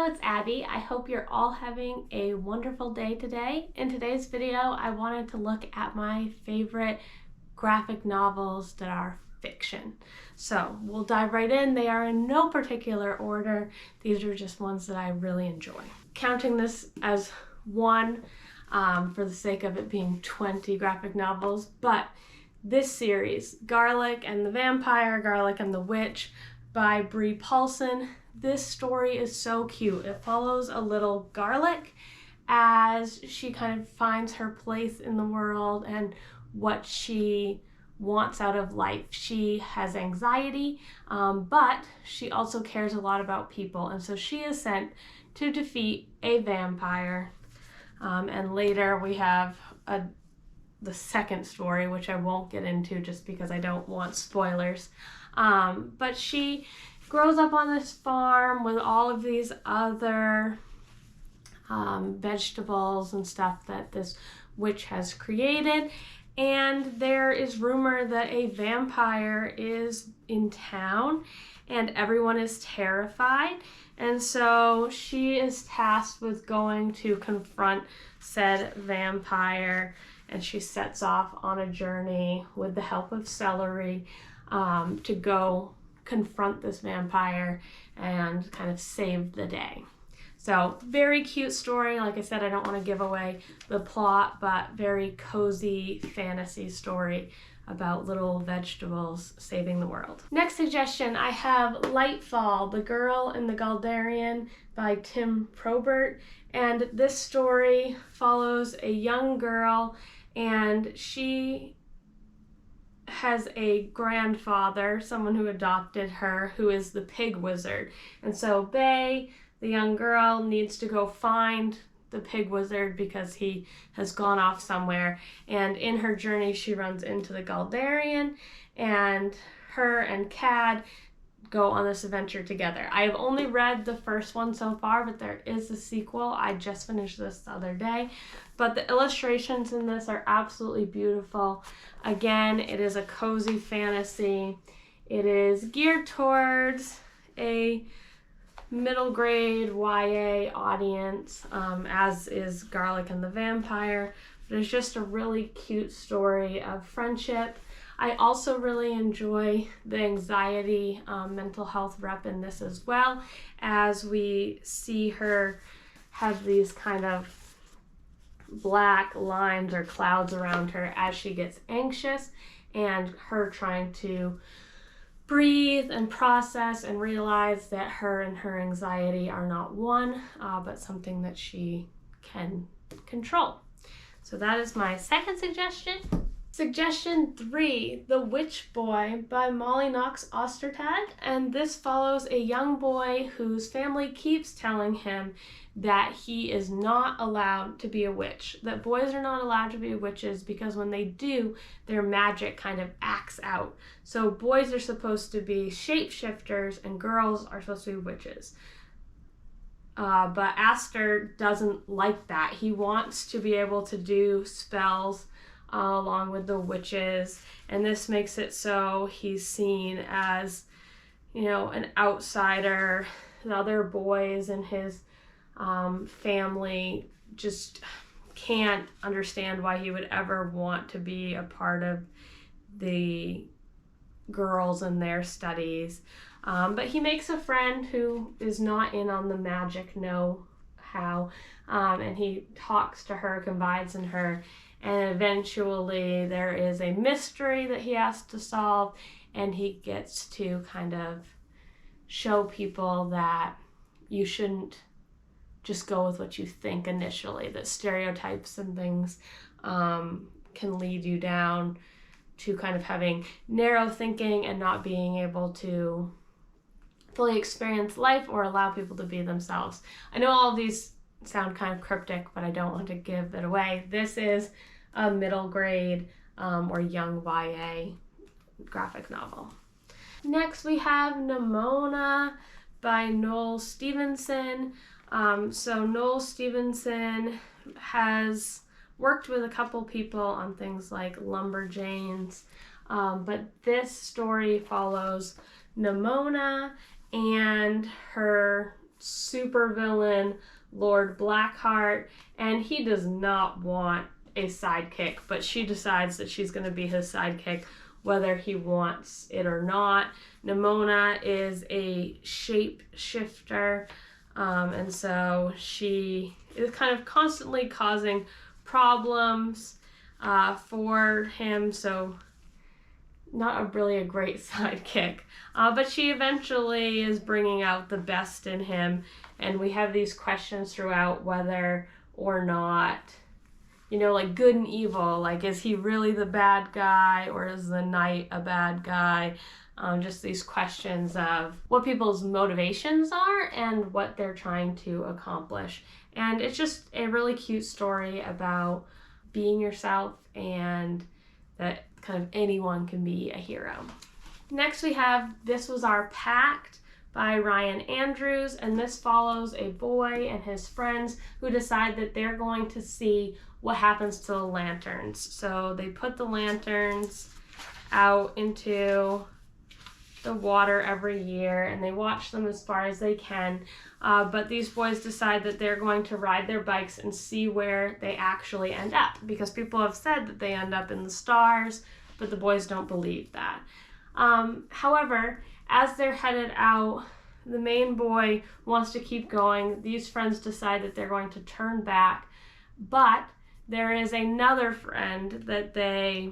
it's Abby. I hope you're all having a wonderful day today. In today's video, I wanted to look at my favorite graphic novels that are fiction. So we'll dive right in. They are in no particular order. These are just ones that I really enjoy. Counting this as one for the sake of it being 20 graphic novels, but this series, Garlic and the Vampire, Garlic and the Witch by Brie Paulson. This story is so cute. It follows a little Garlic as she kind of finds her place in the world and what she wants out of life. She has anxiety, but she also cares a lot about people, and so she is sent to defeat a vampire. And later we have the second story, which I won't get into just because I don't want spoilers. But she grows up on this farm with all of these other vegetables and stuff that this witch has created. And there is rumor that a vampire is in town and everyone is terrified. And so she is tasked with going to confront said vampire, and she sets off on a journey with the help of celery to go confront this vampire and kind of save the day. So very cute story. Like I said, I don't want to give away the plot, but very cozy fantasy story about little vegetables saving the world. Next suggestion, I have Lightfall, The Girl in the Galdarian by Tim Probert. And this story follows a young girl, and she has a grandfather, someone who adopted her, who is the pig wizard. And so Bae, the young girl, needs to go find the pig wizard because he has gone off somewhere. And in her journey, she runs into the Galdarian, and her and Cad go on this adventure together. I have only read the first one so far, but there is a sequel. I just finished this the other day. But the illustrations in this are absolutely beautiful. Again, it is a cozy fantasy. It is geared towards a middle grade YA audience, as is Garlic and the Vampire. But it's just a really cute story of friendship. I also really enjoy the anxiety mental health rep in this as well, as we see her have these kind of black lines or clouds around her as she gets anxious, and her trying to breathe and process and realize that her and her anxiety are not one, but something that she can control. So that is my second suggestion. Suggestion 3, The Witch Boy by Molly Knox Ostertag. And this follows a young boy whose family keeps telling him that he is not allowed to be a witch, that boys are not allowed to be witches because when they do, their magic kind of acts out. So boys are supposed to be shapeshifters and girls are supposed to be witches. But Aster doesn't like that. He wants to be able to do spells along with the witches, and this makes it so he's seen as, an outsider. The other boys in his family just can't understand why he would ever want to be a part of the girls and their studies. But he makes a friend who is not in on the magic know-how, and he talks to her, confides in her, and eventually there is a mystery that he has to solve, and he gets to kind of show people that you shouldn't just go with what you think initially, that stereotypes and things can lead you down to kind of having narrow thinking and not being able to fully experience life or allow people to be themselves. I know all of these sound kind of cryptic, but I don't want to give it away. This is a middle grade or young YA graphic novel. Next we have Nimona by Noel Stevenson. So Noel Stevenson has worked with a couple people on things like Lumberjanes, but this story follows Nimona and her supervillain, Lord Blackheart, and he does not want a sidekick, but she decides that she's going to be his sidekick whether he wants it or not. Nimona is a shapeshifter, and so she is kind of constantly causing problems for him, so not really a great sidekick. But she eventually is bringing out the best in him, and we have these questions throughout whether or not, you know, like good and evil, like is he really the bad guy or is the knight a bad guy? Just these questions of what people's motivations are and what they're trying to accomplish. And it's just a really cute story about being yourself and that kind of anyone can be a hero. Next we have This Was Our Pact by Ryan Andrews, and this follows a boy and his friends who decide that they're going to see what happens to the lanterns. So they put the lanterns out into the water every year and they watch them as far as they can, but these boys decide that they're going to ride their bikes and see where they actually end up, because people have said that they end up in the stars, but the boys don't believe that. However, as they're headed out, the main boy wants to keep going. These friends decide that they're going to turn back, but there is another friend that they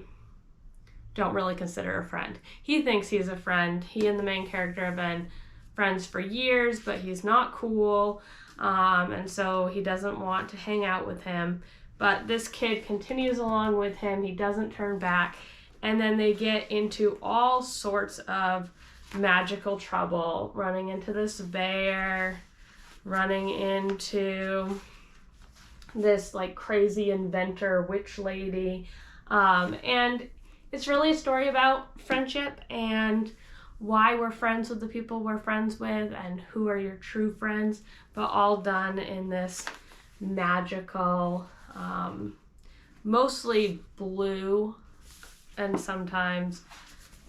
don't really consider a friend. He thinks he's a friend. He and the main character have been friends for years, but he's not cool, and so he doesn't want to hang out with him. But this kid continues along with him. He doesn't turn back, and then they get into all sorts of magical trouble, running into this bear, running into this like crazy inventor witch lady, and it's really a story about friendship and why we're friends with the people we're friends with and who are your true friends, but all done in this magical, mostly blue and sometimes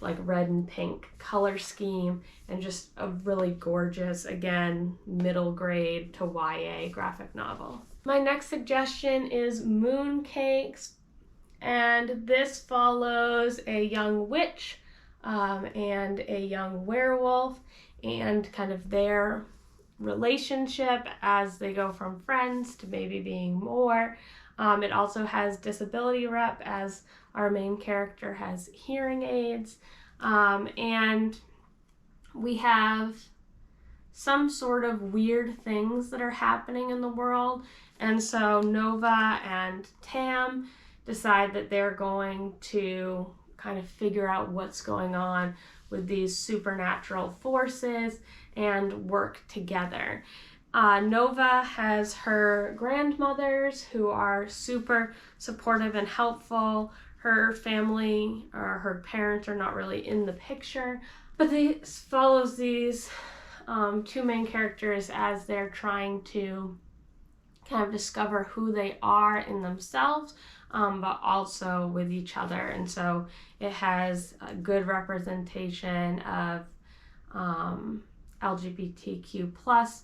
like red and pink color scheme, and just a really gorgeous, again, middle grade to YA graphic novel. My next suggestion is Mooncakes, and this follows a young witch and a young werewolf and kind of their relationship as they go from friends to maybe being more. It also has disability rep, as our main character has hearing aids, and we have some sort of weird things that are happening in the world, and so Nova and Tam decide that they're going to kind of figure out what's going on with these supernatural forces and work together. Nova has her grandmothers who are super supportive and helpful. Her family or her parents are not really in the picture, but this follows these two main characters as they're trying to kind of discover who they are in themselves, but also with each other. And so it has a good representation of LGBTQ plus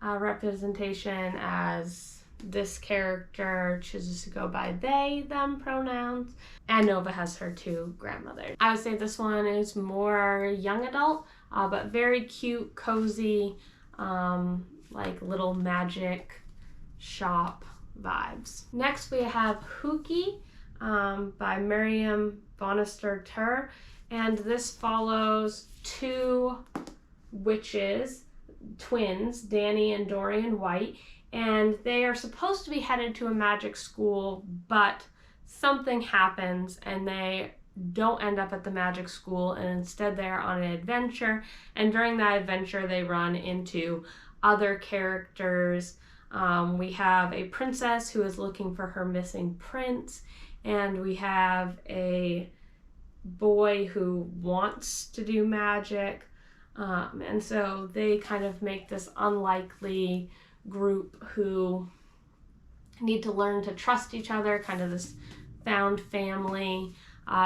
representation, as this character chooses to go by they, them pronouns, and Nova has her two grandmothers. I would say this one is more young adult, but very cute, cozy, like little magic shop vibes. Next we have Hooky by Miriam Bonister-Tur, and this follows two witches, twins, Danny and Dorian White, and they are supposed to be headed to a magic school, but something happens and they don't end up at the magic school, and instead they're on an adventure, and during that adventure they run into other characters. We have a princess who is looking for her missing prince, and we have a boy who wants to do magic, and so they kind of make this unlikely group who need to learn to trust each other, kind of this found family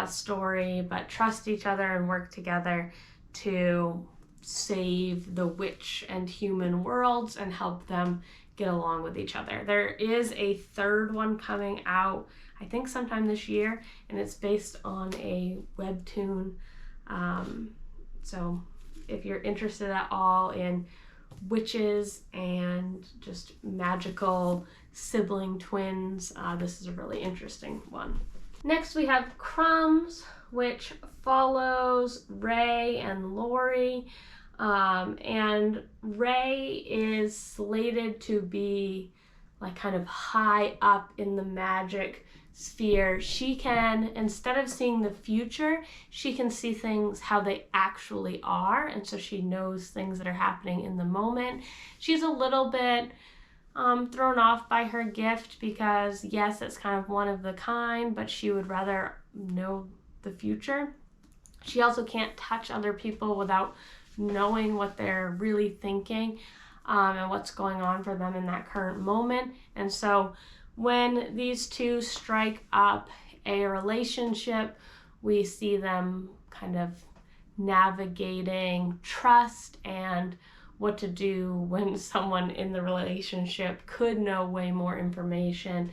story, but trust each other and work together to save the witch and human worlds and help them get along with each other. There is a third one coming out, I think sometime this year, and it's based on a webtoon. So if you're interested at all in witches and just magical sibling twins, this is a really interesting one. Next we have Crumbs, which follows Ray and Lori. And Ray is slated to be like kind of high up in the magic sphere. She can, instead of seeing the future, she can see things how they actually are, and so she knows things that are happening in the moment. She's a little bit thrown off by her gift because yes, it's kind of one of the kind, but she would rather know the future. She also can't touch other people without knowing what they're really thinking and what's going on for them in that current moment. And so when these two strike up a relationship, we see them kind of navigating trust and what to do when someone in the relationship could know way more information.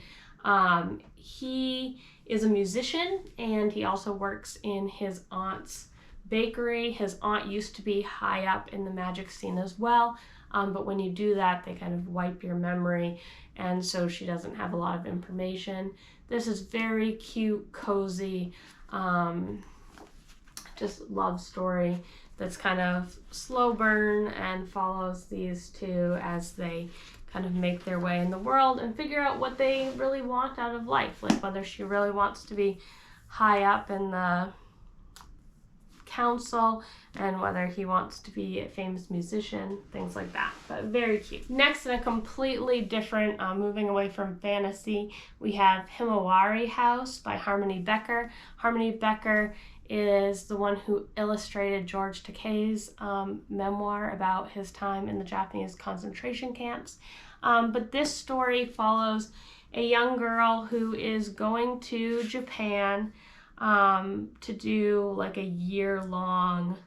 He is a musician and he also works in his aunt's bakery. His aunt used to be high up in the magic scene as well, but when you do that, they kind of wipe your memory, and so she doesn't have a lot of information. This is very cute, cozy, just love story that's kind of slow burn and follows these two as they kind of make their way in the world and figure out what they really want out of life, like whether she really wants to be high up in the council and whether he wants to be a famous musician, things like that. But very cute. Next, in a completely different, moving away from fantasy, we have Himawari House by Harmony Becker. Harmony Becker is the one who illustrated George Takei's memoir about his time in the Japanese concentration camps. But this story follows a young girl who is going to Japan to do like a year-long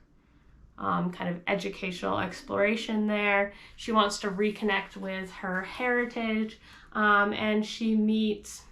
kind of educational exploration there. She wants to reconnect with her heritage, and she meets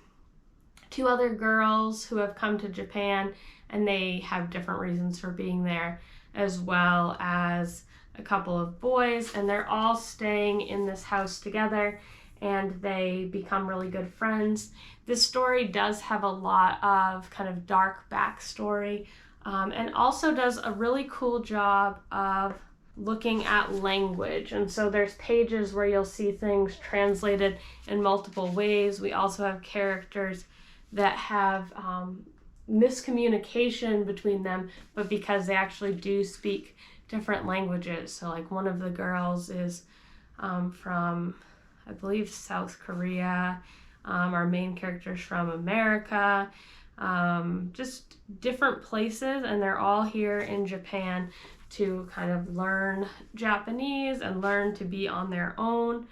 two other girls who have come to Japan, and they have different reasons for being there, as well as a couple of boys, and they're all staying in this house together, and they become really good friends. This story does have a lot of kind of dark backstory, and also does a really cool job of looking at language. And so there's pages where you'll see things translated in multiple ways. We also have characters that have miscommunication between them, but because they actually do speak different languages. So like one of the girls is from, I believe, South Korea. Our main character's from America. Just different places, and they're all here in Japan to kind of learn Japanese and learn to be on their own.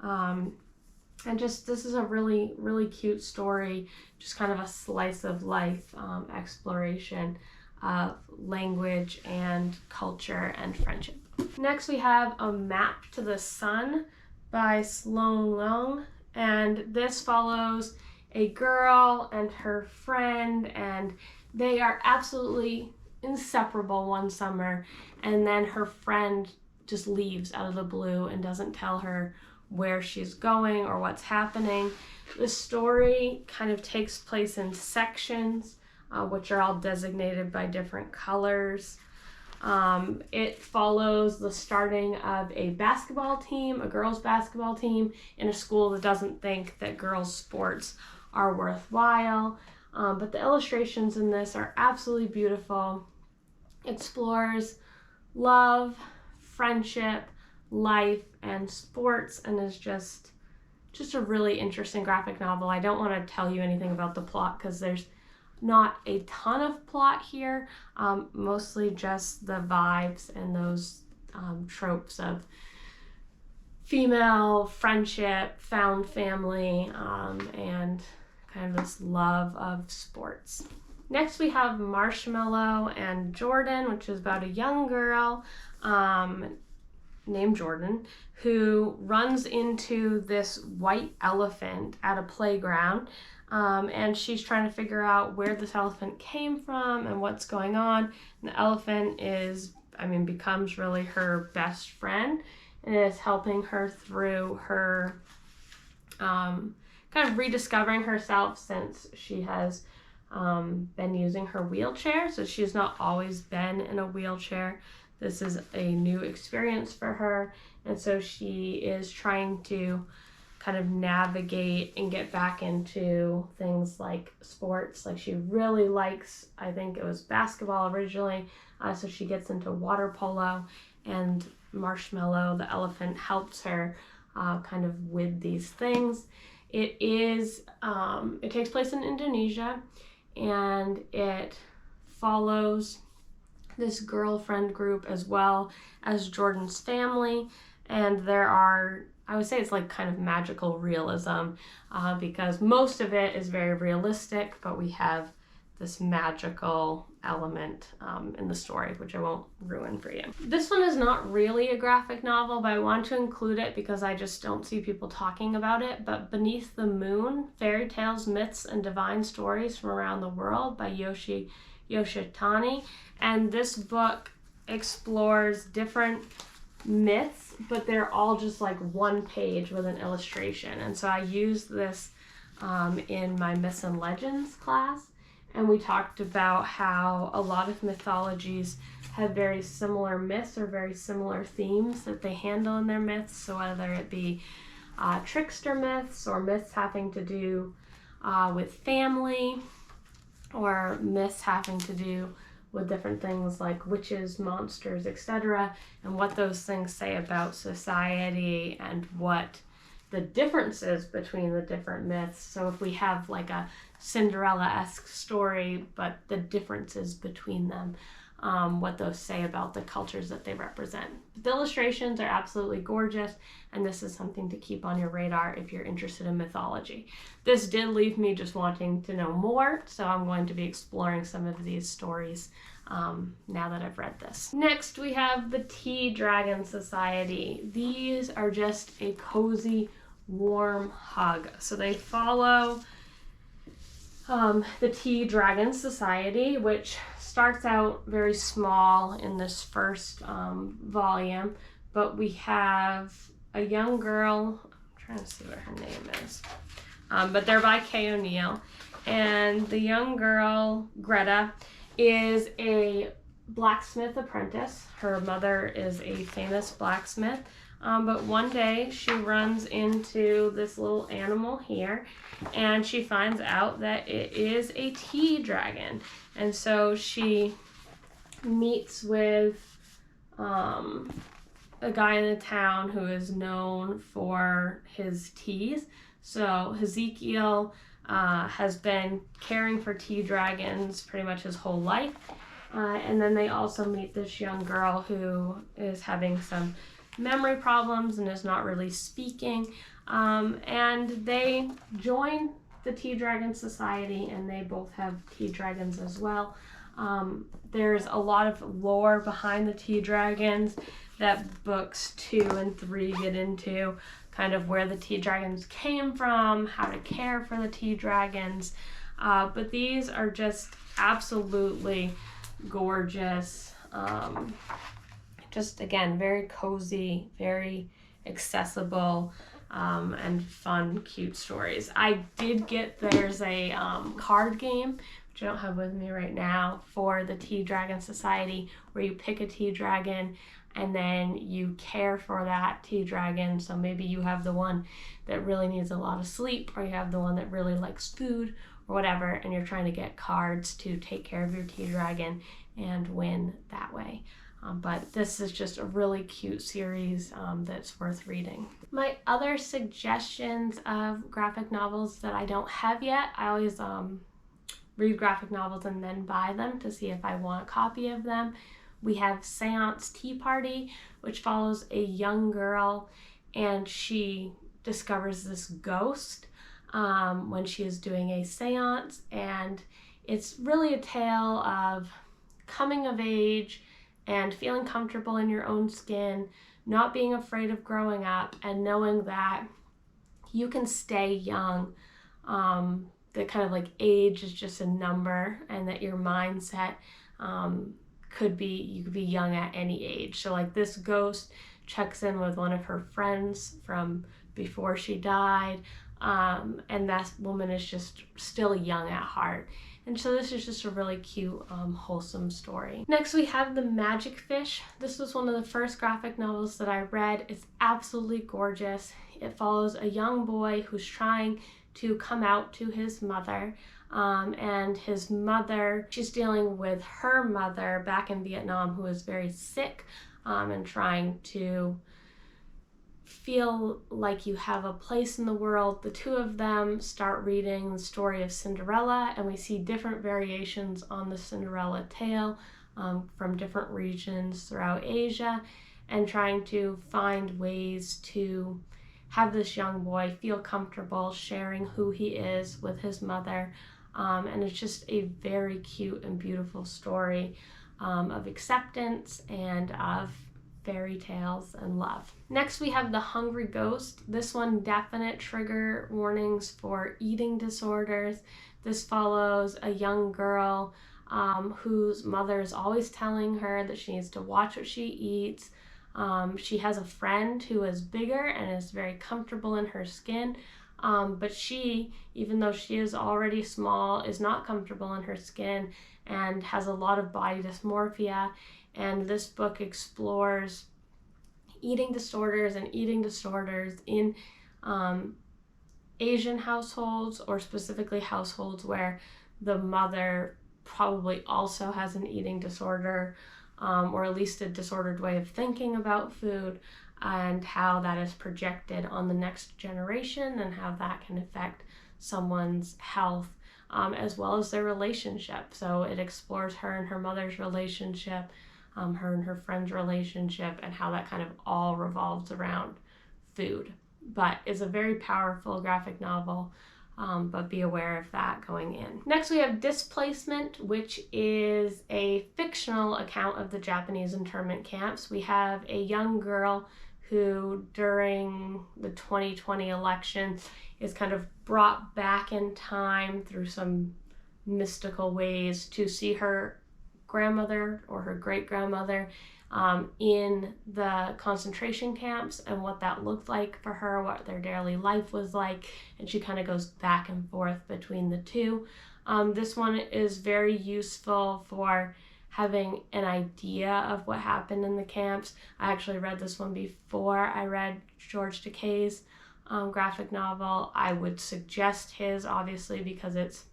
And just, this is a really, really cute story, just kind of a slice of life exploration of language and culture and friendship. Next we have A Map to the Sun by Sloan Leung, and this follows a girl and her friend, and they are absolutely inseparable one summer, and then her friend just leaves out of the blue and doesn't tell her where she's going or what's happening. The story kind of takes place in sections, which are all designated by different colors. It follows the starting of a basketball team, a girls' basketball team, in a school that doesn't think that girls' sports are worthwhile. But the illustrations in this are absolutely beautiful. Explores love, friendship, life, and sports, and is just a really interesting graphic novel. I don't want to tell you anything about the plot because there's not a ton of plot here, mostly just the vibes and those tropes of female friendship, found family, and kind of this love of sports. Next we have Marshmallow and Jordan, which is about a young girl named Jordan, who runs into this white elephant at a playground. And she's trying to figure out where this elephant came from and what's going on. And the elephant becomes really her best friend and is helping her through her kind of rediscovering herself, since she has been using her wheelchair. So she's not always been in a wheelchair. This is a new experience for her. And so she is trying to kind of navigate and get back into things like sports. Like, she really likes, I think it was basketball originally, so she gets into water polo, and Marshmallow, the elephant, helps her kind of with these things. It takes place in Indonesia, and it follows this girlfriend group as well as Jordan's family. And there are, I would say it's like kind of magical realism, because most of it is very realistic, but we have this magical element in the story, which I won't ruin for you. This one is not really a graphic novel, but I want to include it because I just don't see people talking about it. But Beneath the Moon, Fairy Tales, Myths, and Divine Stories from Around the World by Yoshitani. And this book explores different myths, but they're all just like one page with an illustration. And so I used this in my Myths and Legends class, and we talked about how a lot of mythologies have very similar myths or very similar themes that they handle in their myths. So whether it be trickster myths, or myths having to do with family, or myths having to do with different things like witches, monsters, etc., and what those things say about society and what the differences between the different myths. So if we have like a Cinderella-esque story, but the differences between them, what those say about the cultures that they represent. The illustrations are absolutely gorgeous, and this is something to keep on your radar if you're interested in mythology. This did leave me just wanting to know more, so I'm going to be exploring some of these stories now that I've read this. Next, we have the Tea Dragon Society. These are just a cozy, warm hug. So they follow the Tea Dragon Society, which starts out very small in this first volume, but we have a young girl, I'm trying to see what her name is, but they're by Kay O'Neill, and the young girl, Greta, is a blacksmith apprentice. Her mother is a famous blacksmith, but one day she runs into this little animal here, and she finds out that it is a tea dragon. And so she meets with a guy in the town who is known for his teas. So Ezekiel has been caring for tea dragons pretty much his whole life. And then they also meet this young girl who is having some memory problems and is not really speaking. And they join the Tea Dragon Society, and they both have tea dragons as well. There's a lot of lore behind the tea dragons that books 2 and 3 get into, kind of where the tea dragons came from, how to care for the tea dragons. But these are just absolutely gorgeous. Just again, very cozy, very accessible, and fun, cute stories. I did get, there's a card game, which I don't have with me right now, for the Tea Dragon Society, where you pick a tea dragon and then you care for that tea dragon. So maybe you have the one that really needs a lot of sleep, or you have the one that really likes food or whatever, and you're trying to get cards to take care of your tea dragon and win that way. But this is just a really cute series that's worth reading. My other suggestions of graphic novels that I don't have yet, I always read graphic novels and then buy them to see if I want a copy of them. We have Séance Tea Party, which follows a young girl, and she discovers this ghost when she is doing a seance, and it's really a tale of coming of age and feeling comfortable in your own skin, not being afraid of growing up, and knowing that you can stay young. That kind of like age is just a number, and that your mindset could be, you could be young at any age. So like this ghost checks in with one of her friends from before she died, and that woman is just still young at heart. And so this is just a really cute, wholesome story. Next we have The Magic Fish. This was one of the first graphic novels that I read. It's absolutely gorgeous. It follows a young boy who's trying to come out to his mother, and his mother, she's dealing with her mother back in Vietnam who is very sick, and trying to feel like you have a place in the world. The two of them start reading the story of Cinderella, and we see different variations on the Cinderella tale from different regions throughout Asia, and trying to find ways to have this young boy feel comfortable sharing who he is with his mother. And it's just a very cute and beautiful story of acceptance and of fairy tales and love. Next we have The Hungry Ghost. This one, definite trigger warnings for eating disorders. This follows a young girl whose mother is always telling her that she needs to watch what she eats. She has a friend who is bigger and is very comfortable in her skin, but she, even though she is already small, is not comfortable in her skin and has a lot of body dysmorphia. And this book explores eating disorders in Asian households, or specifically households where the mother probably also has an eating disorder, or at least a disordered way of thinking about food, and how that is projected on the next generation and how that can affect someone's health, as well as their relationship. So it explores her and her mother's relationship, her and her friend's relationship, and how that kind of all revolves around food. But it's a very powerful graphic novel, but be aware of that going in. Next we have Displacement, which is a fictional account of the Japanese internment camps. We have a young girl who, during the 2020 election, is kind of brought back in time through some mystical ways to see her grandmother or her great-grandmother in the concentration camps, and what that looked like for her, what their daily life was like, and she kind of goes back and forth between the two. This one is very useful for having an idea of what happened in the camps. I actually read this one before I read George Takei's graphic novel. I would suggest his, obviously, because it's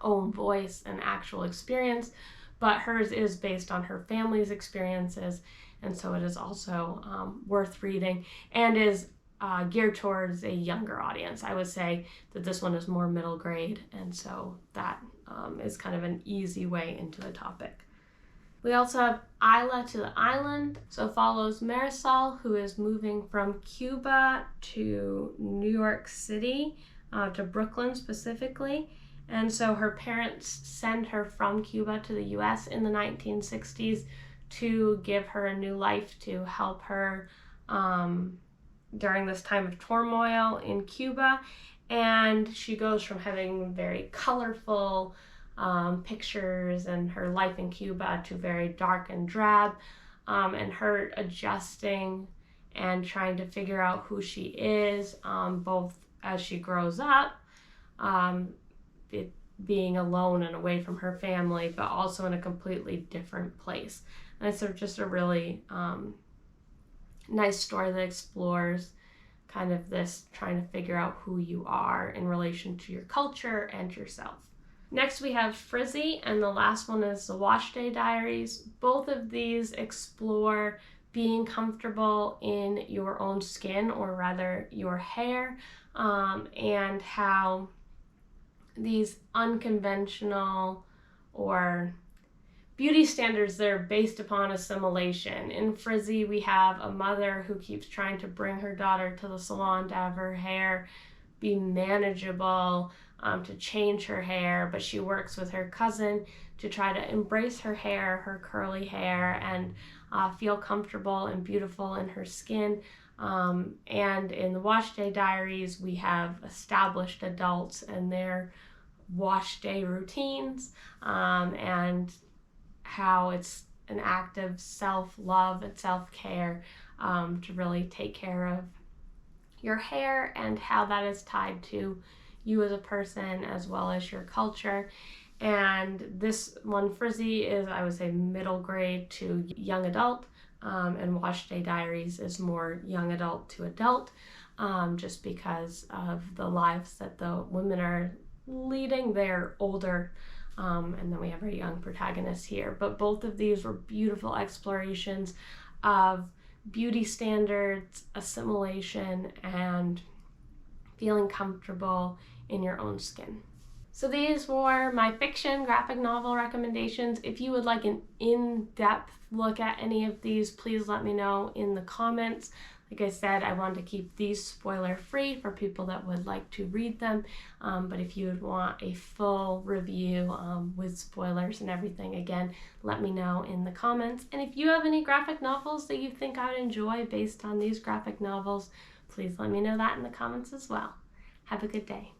own voice and actual experience, but hers is based on her family's experiences, and so it is also worth reading, and is geared towards a younger audience. I would say that this one is more middle grade, and so that is kind of an easy way into the topic. We also have Isla to the Island. So it follows Marisol, who is moving from Cuba to New York City, to Brooklyn specifically. And so her parents send her from Cuba to the US in the 1960s to give her a new life, to help her during this time of turmoil in Cuba. And she goes from having very colorful pictures and her life in Cuba to very dark and drab, and her adjusting and trying to figure out who she is, both as she grows up, being alone and away from her family, but also in a completely different place. And it's just a really nice story that explores kind of this trying to figure out who you are in relation to your culture and yourself. Next we have Frizzy, and the last one is the Wash Day Diaries. Both of these explore being comfortable in your own skin, or rather your hair, and how these unconventional or beauty standards that are based upon assimilation. In Frizzy, we have a mother who keeps trying to bring her daughter to the salon to have her hair be manageable, to change her hair, but she works with her cousin to try to embrace her hair, her curly hair, and feel comfortable and beautiful in her skin. And in the Wash Day Diaries, we have established adults and their wash day routines, and how it's an act of self-love and self-care to really take care of your hair, and how that is tied to you as a person as well as your culture. And this one, Frizzy, is, I would say, middle grade to young adult, and Wash Day Diaries is more young adult to adult, just because of the lives that the women are leading. They're older, and then we have our young protagonists here. But both of these were beautiful explorations of beauty standards, assimilation, and feeling comfortable in your own skin. So these were my fiction graphic novel recommendations. If you would like an in-depth look at any of these, please let me know in the comments. Like I said, I want to keep these spoiler-free for people that would like to read them. But if you would want a full review with spoilers and everything, again, let me know in the comments. And if you have any graphic novels that you think I would enjoy based on these graphic novels, please let me know that in the comments as well. Have a good day.